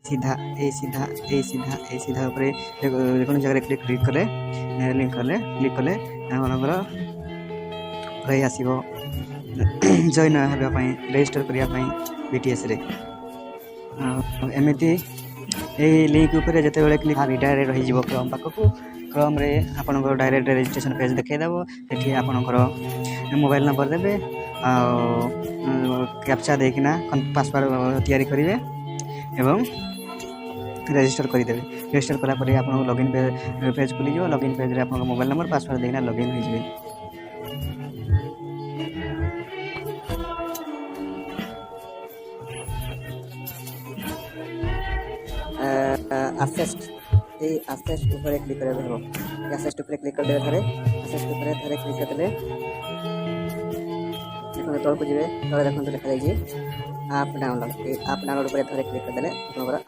सीधा ए सीधा ऊपर जेकोसी जगह क्लिक कले लिंक कले आपनकर रही आसीबो जॉइन हेबा पई रजिस्टर करिया पई बीटीएस रे एमिति ए लिंक ऊपर जते बेले क्लिक डायरेक्ट रही जीवो क्रोम पाखकु क्रोम रे आपनकर डायरेक्ट रजिस्ट्रेशन पेज देखाई देबो एठी आपनकर मोबाइल नंबर देबे आ कैप्चा देकिना पासवर्ड तैयारी करिवे एवं रजिस्टर करदेवे रजिस्टर कलापर आप लॉगिन पेज खुली जाओ लॉगिन पेज रे आपन मोबाइल नंबर पासवर्ड देना लॉगिन हो जाए। असेस्ट ऊपर क्लिक करे हो असेस्ट ऊपर क्लिक कर देबे थरे असेस्ट ऊपर थरे क्लिक कर देले देखो तल को जिवे तले देखो लिखा जाई आप डाउनलोड ऊपर थरे क्लिक कर देले आपनकर